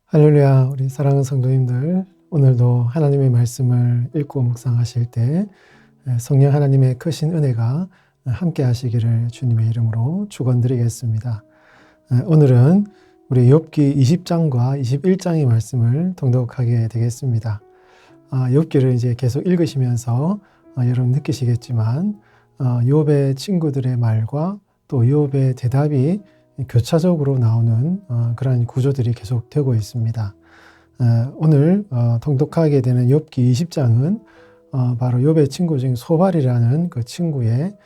할렐루야, 우리 사랑하는 성도님들, 오늘도 하나님의 말씀을 읽고 묵상하실 때 성령 하나님의 크신 은혜가 함께 하시기를 주님의 이름으로 축원드리겠습니다. 오늘은 우리 욥기 20장과 21장의 말씀을 통독하게 되겠습니다. 욥기를 이제 계속 읽으시면서 여러분 느끼시겠지만 욥의 친구들의 말과 또 욥의 대답이 교차적으로 나오는 그런 구조들이 계속 되고 있습니다. 오늘 통독하게 되는 욥기 20장은 바로 욥의 친구 중 소발이라는 그 친구의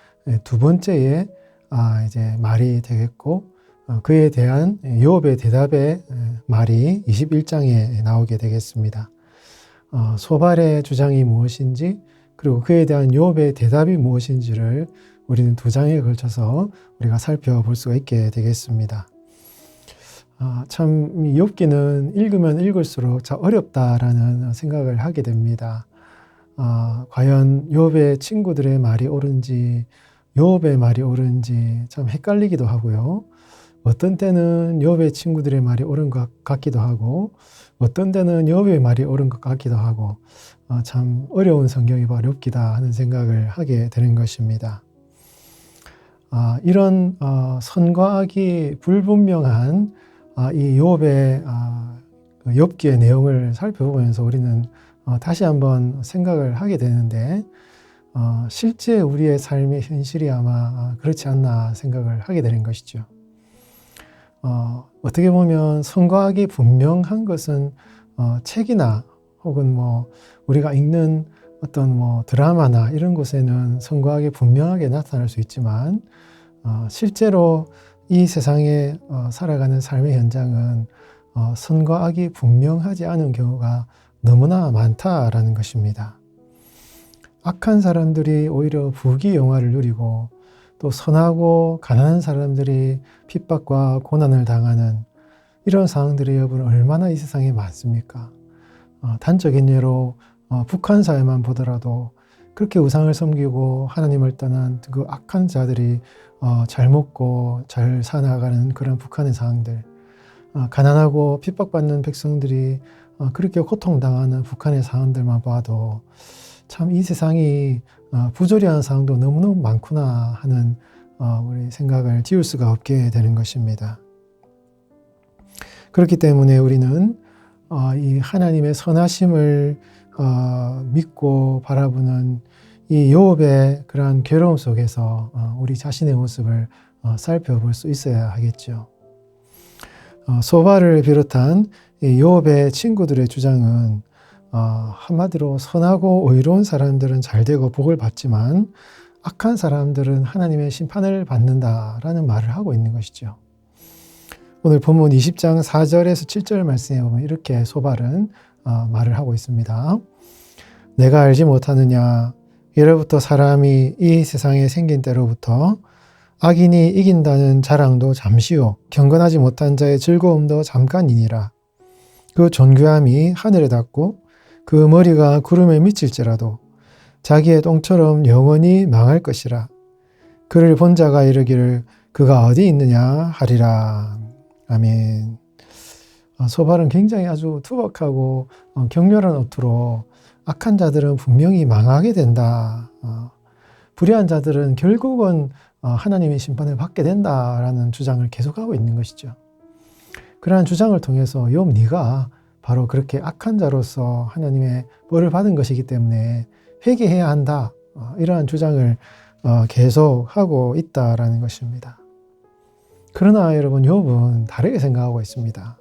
두 번째의 이제 말이 되겠고, 그에 대한 욥의 대답의 말이 21장에 나오게 되겠습니다. 소발의 주장이 무엇인지, 그리고 그에 대한 욥의 대답이 무엇인지를 우리는 두 장에 걸쳐서 우리가 살펴볼 수가 있게 되겠습니다. 참 욥기는 읽으면 읽을수록 참 어렵다라는 생각을 하게 됩니다. 과연 욥의 친구들의 말이 옳은지 욥의 말이 옳은지 참 헷갈리기도 하고요. 어떤 때는 욥의 친구들의 말이 옳은 것 같기도 하고, 어떤 때는 욥의 말이 옳은 것 같기도 하고, 참 어려운 성경이 바로 욥기다 하는 생각을 하게 되는 것입니다. 이런 선과 악이 불분명한 이 욥의 욥기의 내용을 살펴보면서 우리는 다시 한번 생각을 하게 되는데, 실제 우리의 삶의 현실이 아마 그렇지 않나 생각을 하게 되는 것이죠. 어떻게 보면 선과 악이 분명한 것은 책이나 혹은 우리가 읽는 어떤 드라마나 이런 곳에는 선과 악이 분명하게 나타날 수 있지만, 실제로 이 세상에 살아가는 삶의 현장은 선과 악이 분명하지 않은 경우가 너무나 많다라는 것입니다. 악한 사람들이 오히려 부귀영화를 누리고, 또 선하고 가난한 사람들이 핍박과 고난을 당하는 이런 상황들이 여러분 얼마나 이 세상에 많습니까? 단적인 예로 북한 사회만 보더라도 그렇게 우상을 섬기고 하나님을 떠난 그 악한 자들이 잘 먹고 잘 살아가는 그런 북한의 상황들, 가난하고 핍박받는 백성들이 그렇게 고통당하는 북한의 상황들만 봐도 참 이 세상이 부조리한 상황도 너무너무 많구나 하는 우리 생각을 지울 수가 없게 되는 것입니다. 그렇기 때문에 우리는 이 하나님의 선하심을 믿고 바라보는 이 욥의 그러한 괴로움 속에서 우리 자신의 모습을 살펴볼 수 있어야 하겠죠. 소발을 비롯한 이 욥의 친구들의 주장은 한마디로 선하고 의로운 사람들은 잘되고 복을 받지만 악한 사람들은 하나님의 심판을 받는다라는 말을 하고 있는 것이죠. 오늘 본문 20장 4절에서 7절 말씀에 보면 이렇게 소발은 말을 하고 있습니다. 내가 알지 못하느냐? 예로부터 사람이 이 세상에 생긴 때로부터 악인이 이긴다는 자랑도 잠시요, 경건하지 못한 자의 즐거움도 잠깐이니라. 그 존귀함이 하늘에 닿고 그 머리가 구름에 미칠지라도 자기의 똥처럼 영원히 망할 것이라. 그를 본 자가 이르기를 그가 어디 있느냐 하리라. 아멘. 소발은 굉장히 아주 투박하고 격렬한 어투로 악한 자들은 분명히 망하게 된다. 불의한 자들은 결국은 하나님의 심판을 받게 된다라는 주장을 계속하고 있는 것이죠. 그러한 주장을 통해서 욥 네가 바로 그렇게 악한 자로서 하나님의 벌을 받은 것이기 때문에 회개해야 한다. 이러한 주장을 계속하고 있다라는 것입니다. 그러나 여러분 욥은 다르게 생각하고 있습니다.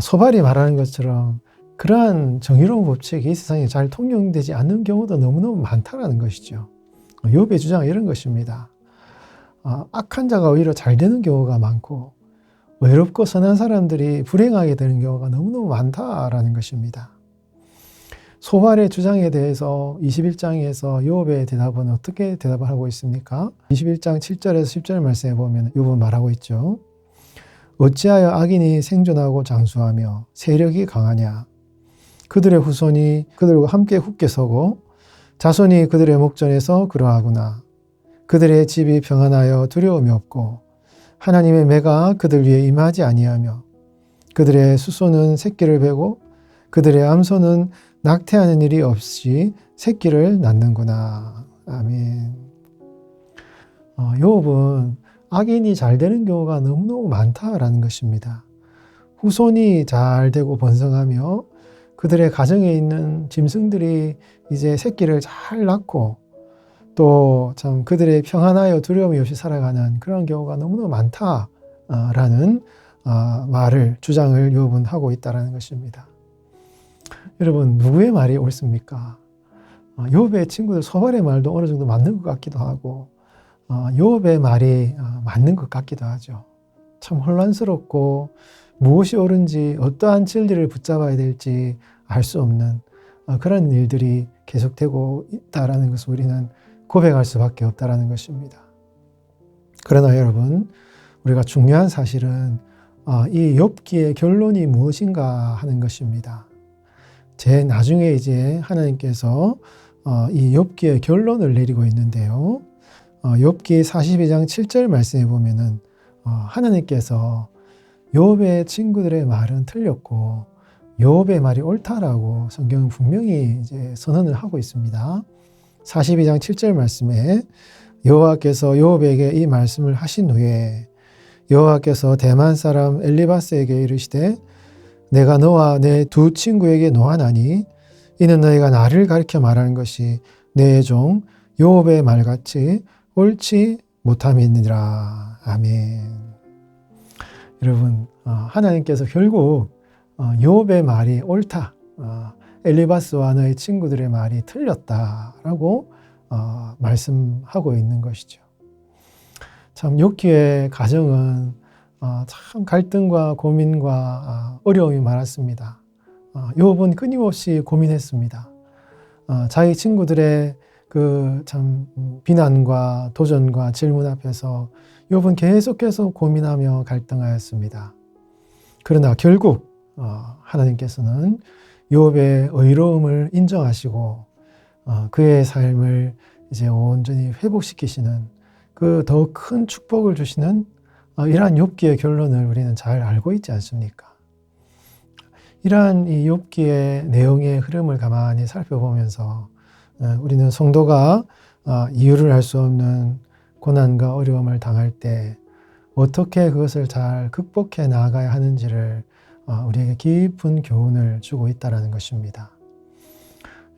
소발이 말하는 것처럼 그러한 정의로운 법칙이 이 세상에 잘 통용되지 않는 경우도 너무너무 많다라는 것이죠. 욥의 주장은 이런 것입니다. 악한 자가 오히려 잘 되는 경우가 많고 의롭고 선한 사람들이 불행하게 되는 경우가 너무너무 많다라는 것입니다. 소발의 주장에 대해서 21장에서 욥의 대답은 어떻게 대답을 하고 있습니까? 21장 7절에서 10절 말씀에 보면 욥은 말하고 있죠. 어찌하여 악인이 생존하고 장수하며 세력이 강하냐? 그들의 후손이 그들과 함께 굳게 서고 자손이 그들의 목전에서 그러하구나. 그들의 집이 평안하여 두려움이 없고 하나님의 매가 그들 위에 임하지 아니하며 그들의 수소는 새끼를 베고 그들의 암소는 낙태하는 일이 없이 새끼를 낳는구나. 아멘. 욥은 악인이 잘 되는 경우가 너무너무 많다라는 것입니다. 후손이 잘 되고 번성하며 그들의 가정에 있는 짐승들이 이제 새끼를 잘 낳고 또 참 그들의 평안하여 두려움이 없이 살아가는 그런 경우가 너무너무 많다라는 주장을 욥은 하고 있다는 것입니다. 여러분, 누구의 말이 옳습니까? 욥의 친구들 소발의 말도 어느 정도 맞는 것 같기도 하고 욥의 말이 맞는 것 같기도 하죠. 참 혼란스럽고 무엇이 옳은지 어떠한 진리를 붙잡아야 될지 알 수 없는 그런 일들이 계속되고 있다는 것을 우리는 고백할 수밖에 없다는 것입니다. 그러나 여러분, 우리가 중요한 사실은 이 욥기의 결론이 무엇인가 하는 것입니다. 나중에 이제 하나님께서 이 욥기의 결론을 내리고 있는데요. 욥기 42장 7절 말씀에 보면은 하나님께서 욥의 친구들의 말은 틀렸고 욥의 말이 옳다라고 성경은 분명히 이제 선언을 하고 있습니다. 42장 7절 말씀에 여호와께서 욥에게 이 말씀을 하신 후에 여호와께서 대만 사람 엘리바스에게 이르시되 내가 너와 내 두 친구에게 노하나니 이는 너희가 나를 가리켜 말하는 것이 내 종 욥의 말같이 옳지 못함이니라. 아멘. 여러분, 하나님께서 결국 욥의 말이 옳다, 엘리바스와 너의 친구들의 말이 틀렸다라고 말씀하고 있는 것이죠. 참 욥기의 가정은 참 갈등과 고민과 어려움이 많았습니다. 욥은 끊임없이 고민했습니다. 자기 친구들의 그 참 비난과 도전과 질문 앞에서 욥은 계속해서 고민하며 갈등하였습니다. 그러나 결국 하나님께서는 욥의 의로움을 인정하시고 그의 삶을 이제 온전히 회복시키시는 그 더 큰 축복을 주시는 이러한 욥기의 결론을 우리는 잘 알고 있지 않습니까? 이러한 이 욥기의 내용의 흐름을 가만히 살펴보면서 우리는 성도가 이유를 알 수 없는 고난과 어려움을 당할 때 어떻게 그것을 잘 극복해 나아가야 하는지를 우리에게 깊은 교훈을 주고 있다는 것입니다.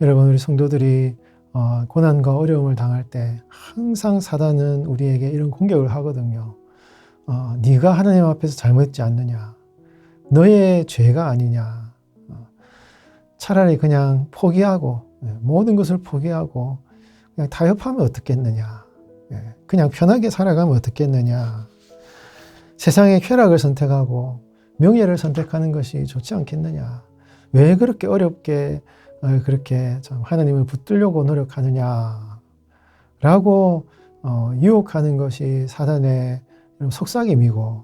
여러분, 우리 성도들이 고난과 어려움을 당할 때 항상 사단은 우리에게 이런 공격을 하거든요. 네가 하나님 앞에서 잘못했지 않느냐, 너의 죄가 아니냐, 차라리 그냥 포기하고 모든 것을 포기하고 그냥 타협하면 어떻겠느냐, 그냥 편하게 살아가면 어떻겠느냐, 세상의 쾌락을 선택하고 명예를 선택하는 것이 좋지 않겠느냐, 왜 그렇게 어렵게 그렇게 참 하나님을 붙들려고 노력하느냐 라고 유혹하는 것이 사단의 속삭임이고,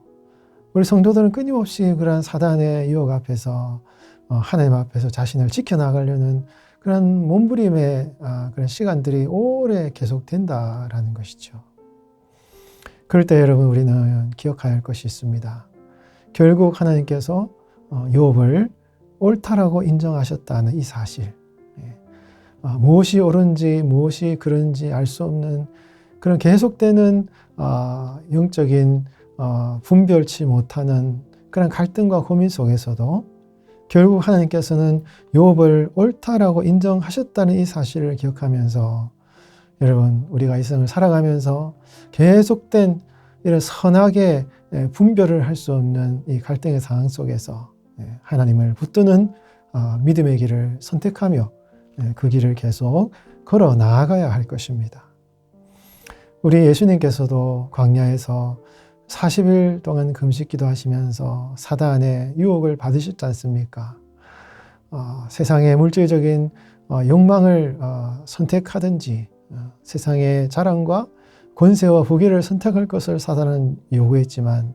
우리 성도들은 끊임없이 그런 사단의 유혹 앞에서 하나님 앞에서 자신을 지켜나가려는 그런 몸부림의 그런 시간들이 오래 계속된다라는 것이죠. 그럴 때 여러분, 우리는 기억해야 할 것이 있습니다. 결국 하나님께서 욥을 옳다라고 인정하셨다는 이 사실, 무엇이 옳은지 무엇이 그른지 알 수 없는 그런 계속되는 영적인 분별치 못하는 그런 갈등과 고민 속에서도 결국 하나님께서는 욥을 옳다라고 인정하셨다는 이 사실을 기억하면서, 여러분, 우리가 이 생을 살아가면서 계속된 이런 선하게 분별을 할 수 없는 이 갈등의 상황 속에서 하나님을 붙드는 믿음의 길을 선택하며 그 길을 계속 걸어 나아가야 할 것입니다. 우리 예수님께서도 광야에서 40일 동안 금식기도 하시면서 사단의 유혹을 받으셨지 않습니까? 세상의 물질적인 욕망을 선택하든지 세상의 자랑과 권세와 후기를 선택할 것을 사단은 요구했지만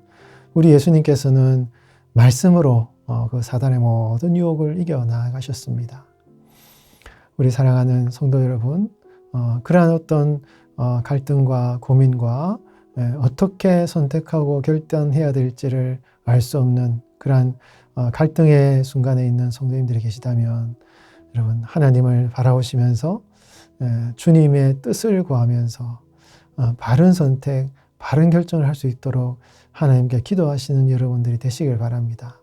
우리 예수님께서는 말씀으로 그 사단의 모든 유혹을 이겨 나가셨습니다. 우리 사랑하는 성도 여러분, 그러한 어떤 갈등과 고민과 어떻게 선택하고 결단해야 될지를 알 수 없는 그러한 갈등의 순간에 있는 성도님들이 계시다면 여러분 하나님을 바라보시면서 주님의 뜻을 구하면서 바른 선택, 바른 결정을 할 수 있도록 하나님께 기도하시는 여러분들이 되시길 바랍니다.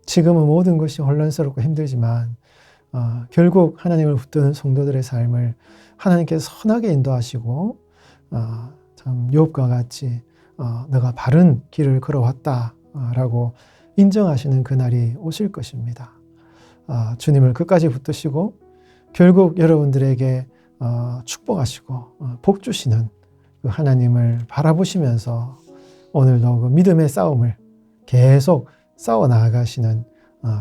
지금은 모든 것이 혼란스럽고 힘들지만 결국 하나님을 붙드는 성도들의 삶을 하나님께서 선하게 인도하시고 참 욥과 같이 너가 바른 길을 걸어왔다라고 인정하시는 그날이 오실 것입니다. 주님을 끝까지 붙드시고 결국 여러분들에게 축복하시고 복 주시는 그 하나님을 바라보시면서 오늘도 그 믿음의 싸움을 계속 싸워 나아가시는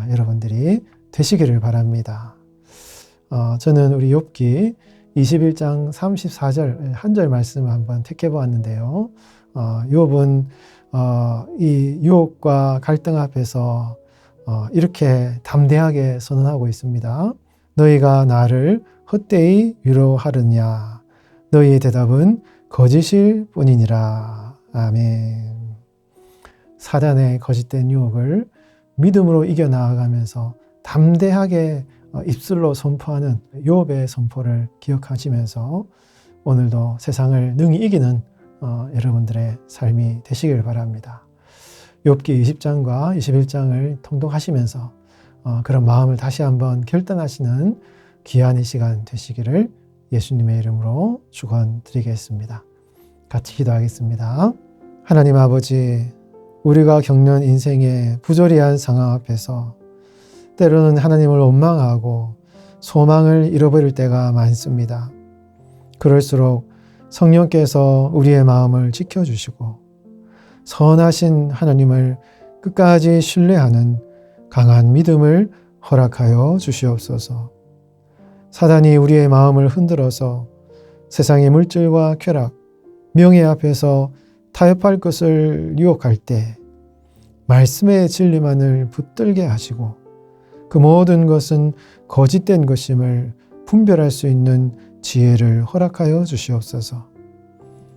여러분들이 되시기를 바랍니다. 저는 우리 욥기 21장 34절 한 절 말씀을 한번 택해 보았는데요. 욥은 이 유혹과 갈등 앞에서 이렇게 담대하게 선언하고 있습니다. 너희가 나를 헛되이 위로하느냐? 너희의 대답은 거짓일 뿐이니라. 아멘. 사단의 거짓된 유혹을 믿음으로 이겨나가면서 담대하게 입술로 선포하는 욥의 선포를 기억하시면서 오늘도 세상을 능히 이기는 여러분들의 삶이 되시길 바랍니다. 욥기 20장과 21장을 통독하시면서 그런 마음을 다시 한번 결단하시는 귀한 이 시간 되시기를 예수님의 이름으로 축원드리겠습니다. 같이 기도하겠습니다. 하나님 아버지, 우리가 겪는 인생의 부조리한 상황 앞에서 때로는 하나님을 원망하고 소망을 잃어버릴 때가 많습니다. 그럴수록 성령께서 우리의 마음을 지켜주시고 선하신 하나님을 끝까지 신뢰하는 강한 믿음을 허락하여 주시옵소서. 사단이 우리의 마음을 흔들어서 세상의 물질과 쾌락, 명예 앞에서 타협할 것을 유혹할 때 말씀의 진리만을 붙들게 하시고 그 모든 것은 거짓된 것임을 분별할 수 있는 지혜를 허락하여 주시옵소서.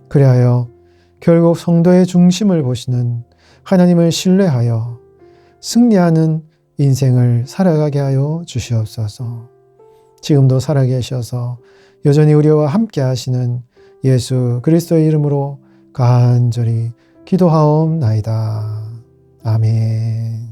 그리하여 결국 성도의 중심을 보시는 하나님을 신뢰하여 승리하는 인생을 살아가게 하여 주시옵소서. 지금도 살아계셔서 여전히 우리와 함께 하시는 예수 그리스도의 이름으로 간절히 기도하옵나이다. 아멘.